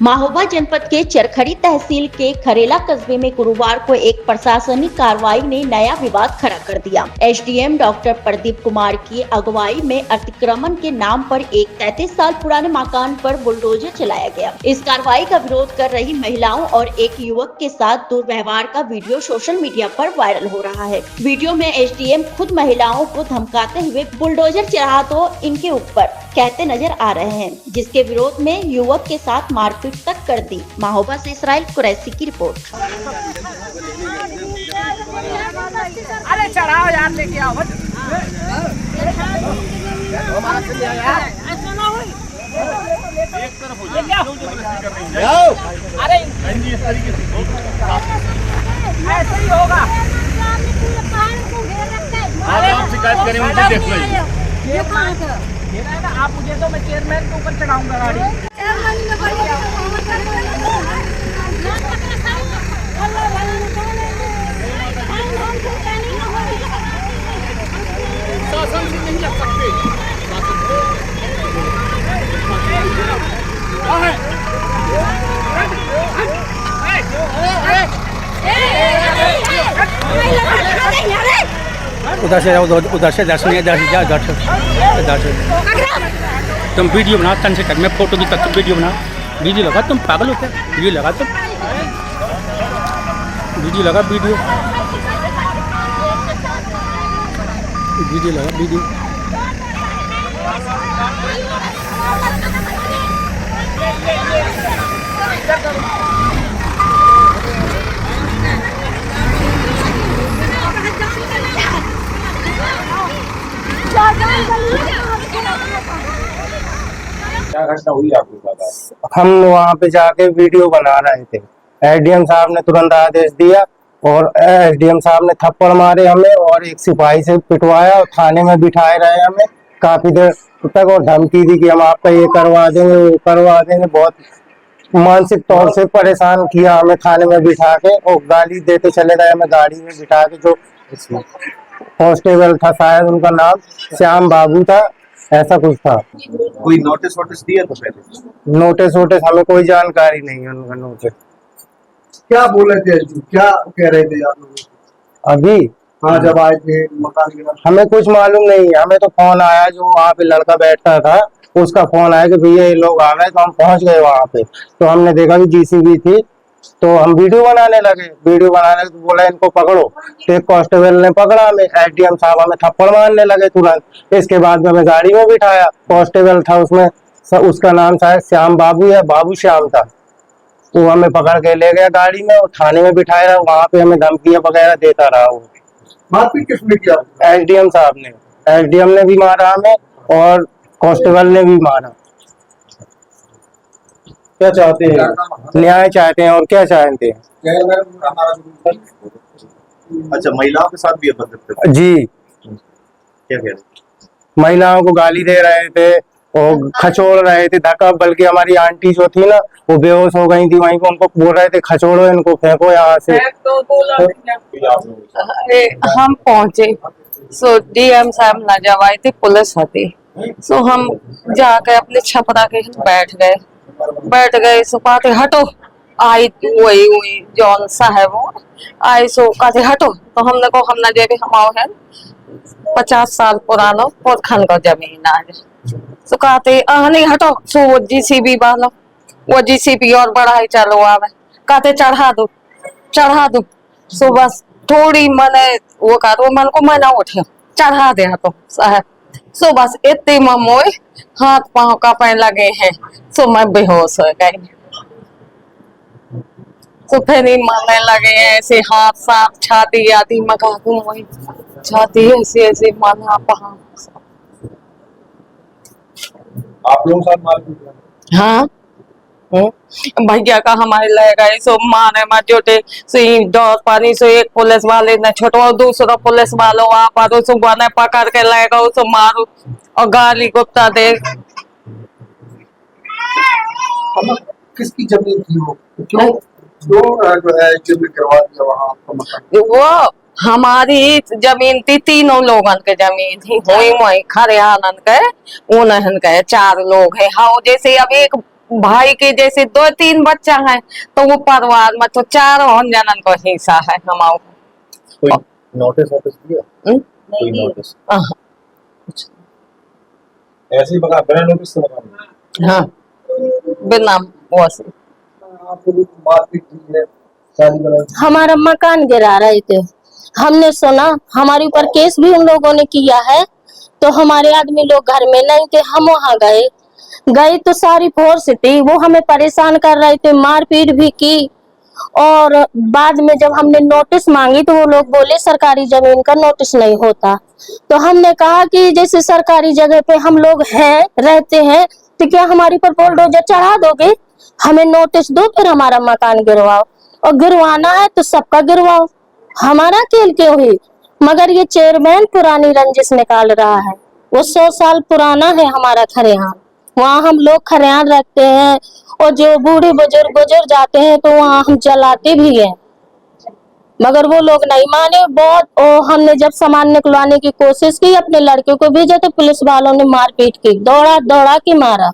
महोबा जनपद के चरखड़ी तहसील के खरेला कस्बे में गुरुवार को एक प्रशासनिक कार्रवाई ने नया विवाद खड़ा कर दिया। एसडीएम डॉक्टर प्रदीप कुमार की अगुवाई में अतिक्रमण के नाम पर एक 33 साल पुराने मकान पर बुलडोजर चलाया गया। इस कार्रवाई का विरोध कर रही महिलाओं और एक युवक के साथ दुर्व्यवहार का वीडियो सोशल मीडिया पर वायरल हो रहा है। वीडियो में एसडीएम खुद महिलाओं को धमकाते हुए बुलडोजर चढ़ा दो इनके ऊपर कहते नजर आ रहे हैं, जिसके विरोध में युवक के साथ मारपीट तक कर दी। महोबा से इसराइल कुरैशी की रिपोर्ट। अरे चढ़ाओ यार, लेके आओ। अरे ऐसे ही होगा। अरे आप शिकायत करें उनसे देख लो। ये ना आप मुझे तो मैं चेयरमैन के ऊपर चढ़ाऊंगा गाड़ी। शासन से नहीं लग सकते। उधर से दर्शन तुम वीडियो बना, तन से मैं फोटो की तक वीडियो बना। वीडियो लगा, तुम पागल हो क्या? वीडियो लगा, तुम वीडियो लगा, वीडियो लगा, वीडियो। क्या घटना हुई आपके साथ? हम वहाँ पे जाके वीडियो बना रहे थे। एसडीएम साहब ने तुरंत आदेश दिया और एसडीएम साहब ने थप्पड़ मारे हमें और एक सिपाही से पिटवाया और थाने में बिठाए रहे हमें काफी देर तक और धमकी दी कि हम आपका ये करवा देंगे, वो करवा देंगे। बहुत मानसिक तौर से परेशान किया हमें थाने में बिठा के और गाली देते चले गए हमें गाड़ी में बिठा के। जो कांस्टेबल था, शायद उनका नाम श्याम बाबू था, ऐसा कुछ था। कोई नोटिस वोटिस दिया तो पहले? नोटिस वोटिस हमें कोई जानकारी नहीं है उनका नोटिस। क्या बोले थे, क्या कह रहे थे आप लोग अभी? हाँ, जब आए थे मकान के पास। हमें कुछ मालूम नहीं है। हमें तो फोन आया, जो वहाँ पे लड़का बैठा था उसका फोन आया कि भैया ये लोग आ गए। तो हम पहुंच गए वहाँ पे, तो हमने देखा कि जीसीबी थी, तो हम वीडियो बनाने लगे। वीडियो बनाने तो बोला इनको पकड़ो, तो एक कांस्टेबल ने पकड़ा हमें। एसडीएम साहब हमें थप्पड़ मारने लगे तुरंत। इसके बाद में हमें गाड़ी में बिठाया। कांस्टेबल था उसमें, उसका नाम शायद श्याम बाबू या बाबू श्याम था। तो हमें पकड़ के ले गया गाड़ी में और थाने में बिठाया। वहाँ पे हमें धमकियां वगैरह देता रहा वो। मारपीट किसने किया? एसडीएम साहब ने। एसडीएम ने भी मारा हमें और कांस्टेबल ने भी मारा। क्या चाहते हैं? न्याय चाहते हैं और क्या चाहते हैं। अच्छा, महिलाओं के साथ भी अभद्र जी, क्या कह रहे? महिलाओं को गाली दे रहे थे और खचोड़ रहे थे धक्का। बल्कि हमारी आंटी जो थी ना, वो बेहोश हो गई थी वहीं पे। उनको बोल रहे थे खचोड़ो इनको, फेंको यहाँ से। हम पहुंचे सो डीएम साहब न जब आए थे, पुलिस आती। सो हम जाके अपने छपरा के बैठ गए। सो कहते हटो। आई वही जॉन साहब आई, सो कहते हटो। तो हमने को हम न देखे, हम आओ है 50 साल पुराना पुरखन का जमीन आज। सो कहते नहीं हटो। सो वो जीसीबी वाला, वो जीसीबी और बढ़ाई चलो आवे, कहते चढ़ा दो। सो बस थोड़ी मने वो करो, मन को मना उठे चढ़ा दे तो साहब। सो बस इतने मोए हाथ पांव कांपने लगे हैं। सो मैं बेहोश हो गई। तो फिर मारने लगे ऐसे हाथ साथ छाती आती मका वही छाती ऐसे माना पहा। आप लोगों के साथ मारपीट? हाँ, भैया का हमारे ले गए। सो मारे मत जोटे से डर पानी से एक पुलिस वाले ने छोटो, दूसरा पुलिस वालों आप आरो सो बने पकड़ के ले गए। सो मारो और गाली गुप्ता दे। किसकी जमीन थी वो? क्यों जो है जमीन करवा दिया वहाँ आपका मकान? वो हमारी जमीन थी, तीनों लोगन के जमीन थी। हुई खरियानन के उन्हन के 4 लोग है। हाँ, जैसे अब एक भाई के जैसे 2-3 बच्चा है तो वो परिवार में तो 4 हम जनन को हिस्सा है हमारा। कोई नोटिस वोटिस दिया? हम्म? कोई नोटिस? हाँ ऐसे ही बता, बिना नोटिस से बता। हाँ, बिना वो से आपको भी मारपीट की है, शादी करा हमारा मकान गिरा रहे थे, हमने सुना, हमारे ऊपर केस भी उन लोगों ने किया है। तो हमारे आदमी लोग घर में नहीं थे, हम वहां गए तो सारी फोर्स थी, वो हमें परेशान कर रहे थे, मारपीट भी की। और बाद में जब हमने नोटिस मांगी तो वो लोग बोले सरकारी जमीन का नोटिस नहीं होता। तो हमने कहा कि जैसे सरकारी जगह पे हम लोग हैं, रहते हैं, तो क्या हमारी पर बुलडोजर चढ़ा दोगे? हमें नोटिस दो, फिर हमारा मकान गिरवाओ, और गिरवाना है तो सबका गिरवाओ, हमारा खेल क्यों हुई? मगर ये चेयरमैन पुरानी रंजिश निकाल रहा है। वो 100 साल पुराना है हमारा खरियान, वहाँ हम लोग खरियान रखते हैं, और जो बूढ़े बुजुर्ग गुजर जाते हैं तो वहाँ हम जलाते भी हैं, मगर वो लोग नहीं माने। बहुत और हमने जब सामान निकलवाने की कोशिश की, अपने लड़के को भेजा तो पुलिस वालों ने मारपीट की, दौड़ा दौड़ा के मारा।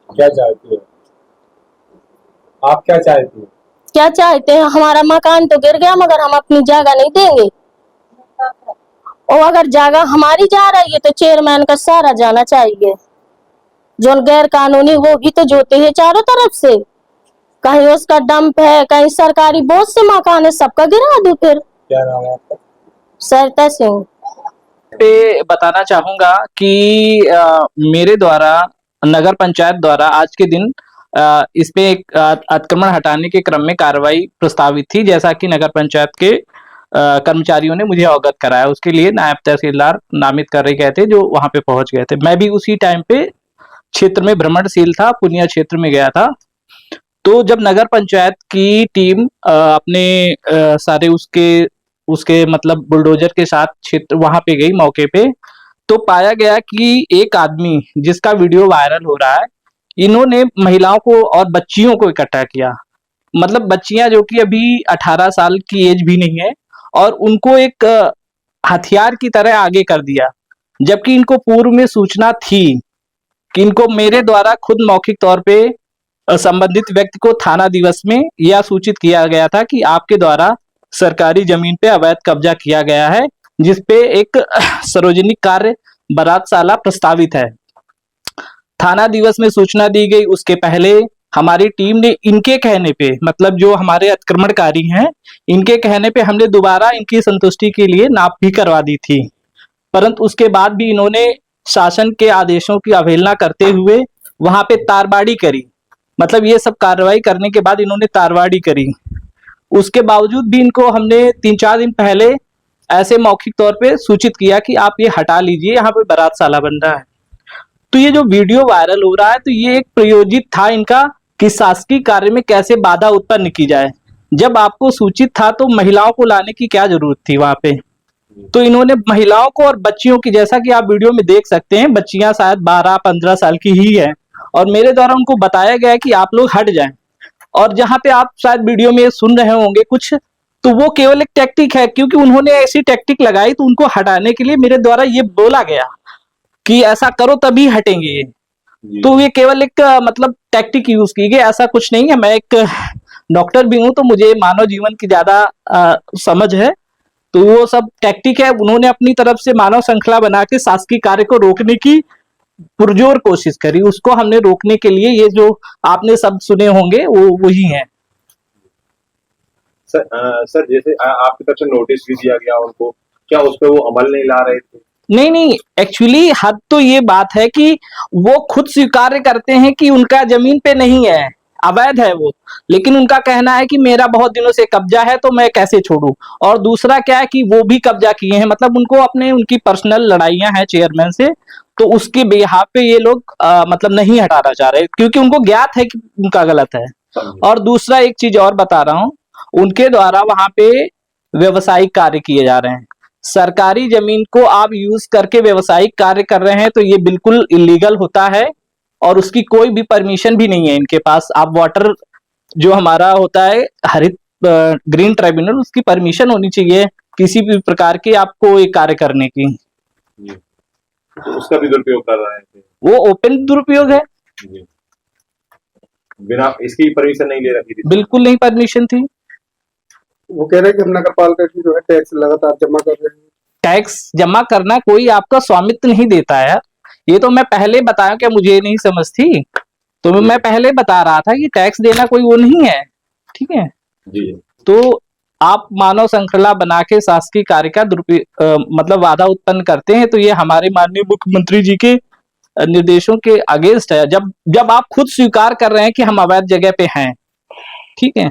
क्या चाहती हो आप? क्या चाहती हो? क्या चाहते हैं? हमारा मकान तो गिर गया, मगर हम अपनी जगह नहीं देंगे। और अगर जगह हमारी जा रही है तो चेयरमैन का सारा जाना चाहिए। जो गैर कानूनी वो भी तो जोते हैं चारों तरफ से, कहीं उसका डंप है, कहीं सरकारी बहुत से मकान है, सबका गिरा दो फिर। क्या नाम है आपका? सरिता सिंह। पे बताना चाहूंगा कि मेरे द्वारा नगर पंचायत द्वारा आज के दिन इस पे एक अतिक्रमण हटाने के क्रम में कार्रवाई प्रस्तावित थी, जैसा कि नगर पंचायत के कर्मचारियों ने मुझे अवगत कराया। उसके लिए नायब तहसीलदार नामित कर रहे गए थे, जो वहां पे पहुंच गए थे। मैं भी उसी टाइम पे क्षेत्र में भ्रमणशील था, पुनिया क्षेत्र में गया था। तो जब नगर पंचायत की टीम अपने सारे उसके मतलब बुलडोजर के साथ क्षेत्र वहां पे गई मौके पे, तो पाया गया कि एक आदमी जिसका वीडियो वायरल हो रहा है, इन्होंने महिलाओं को और बच्चियों को इकट्ठा किया। मतलब बच्चियां जो कि अभी 18 साल की एज भी नहीं है, और उनको एक हथियार की तरह आगे कर दिया, जबकि इनको पूर्व में सूचना थी कि इनको मेरे द्वारा खुद मौखिक तौर पे संबंधित व्यक्ति को थाना दिवस में यह सूचित किया गया था कि आपके द्वारा सरकारी जमीन पे अवैध कब्जा किया गया है, जिसपे एक सार्वजनिक कार्य बारातशाला प्रस्तावित है। थाना दिवस में सूचना दी गई, उसके पहले हमारी टीम ने इनके कहने पे, मतलब जो हमारे अतिक्रमणकारी हैं, इनके कहने पे हमने दोबारा इनकी संतुष्टि के लिए नाप भी करवा दी थी, परंतु उसके बाद भी इन्होंने शासन के आदेशों की अवहेलना करते हुए वहां पे तारबाड़ी करी। मतलब ये सब कार्रवाई करने के बाद इन्होंने तारबाड़ी करी। उसके बावजूद भी इनको हमने 3-4 दिन पहले ऐसे मौखिक तौर पे सूचित किया कि आप ये हटा लीजिए, यहाँ पे बारातशाला बन रहा है। तो ये जो वीडियो वायरल हो रहा है, तो ये एक प्रयोजित था इनका कि शासकीय कार्य में कैसे बाधा उत्पन्न की जाए। जब आपको सूचित था तो महिलाओं को लाने की क्या जरूरत थी वहां पे? तो इन्होंने महिलाओं को और बच्चियों की, जैसा कि आप वीडियो में देख सकते हैं, बच्चियां शायद 12-15 साल की ही है, और मेरे द्वारा उनको बताया गया है कि आप लोग हट जाएं। और जहां पे आप शायद वीडियो में सुन रहे होंगे कुछ, तो वो केवल एक टैक्टिक है, क्योंकि उन्होंने ऐसी टैक्टिक लगाई तो उनको हटाने के लिए मेरे द्वारा ये बोला गया कि ऐसा करो तभी हटेंगे ये। तो ये केवल एक मतलब टैक्टिक यूज की गई, ऐसा कुछ नहीं है। मैं एक डॉक्टर भी हूं, तो मुझे मानव जीवन की ज्यादा समझ है। तो वो सब टैक्टिक है, उन्होंने अपनी तरफ से मानव श्रृंखला बना के शासकीय कार्य को रोकने की पुरजोर कोशिश करी। उसको हमने रोकने के लिए ये जो आपने शब्द सुने होंगे वो वही है। सर जैसे आपकी तरफ से नोटिस भी दिया गया उनको, क्या उस पर वो अमल नहीं ला रहे थे? नहीं, एक्चुअली हद तो ये बात है कि वो खुद स्वीकार करते हैं कि उनका जमीन पे नहीं है, अवैध है वो, लेकिन उनका कहना है कि मेरा बहुत दिनों से कब्जा है तो मैं कैसे छोड़ूं। और दूसरा क्या है कि वो भी कब्जा किए हैं, मतलब उनको अपने उनकी पर्सनल लड़ाइयां हैं चेयरमैन से, तो उसके बिहाफ पे ये लोग मतलब नहीं हटाना चाह रहे, क्योंकि उनको ज्ञात है कि उनका गलत है। और दूसरा एक चीज और बता रहा हूँ, उनके द्वारा वहां पे व्यवसायिक कार्य किए जा रहे हैं। सरकारी जमीन को आप यूज करके व्यवसायिक कार्य कर रहे हैं तो ये बिल्कुल इलीगल होता है, और उसकी कोई भी परमिशन भी नहीं है इनके पास। आप वाटर जो हमारा होता है हरित ग्रीन ट्राइब्यूनल, उसकी परमिशन होनी चाहिए किसी भी प्रकार की आपको ये कार्य करने की। तो उसका भी दुरुपयोग कर रहे हैं। वो ओपन दुरुपयोग है, जी। बिना इसकी परमिशन नहीं ले रखी थी। बिल्कुल नहीं परमिशन थी। वो कह रहे हैं कि हम नगर पालिका की जो है टैक्स लगातार जमा कर रहे हैं। टैक्स जमा करना कोई आपका स्वामित्व नहीं देता है। ये तो मैं पहले बताया, क्या मुझे नहीं समझ थी? तो मैं पहले बता रहा था कि टैक्स देना कोई वो नहीं है, ठीक है। जी। तो आप मानव श्रृंखला बना के शासकीय कार्य का मतलब बाधा उत्पन्न करते हैं, तो ये हमारे माननीय मुख्यमंत्री जी के निर्देशों के अगेंस्ट है। जब आप खुद स्वीकार कर रहे हैं कि हम अवैध जगह पे हैं, ठीक है,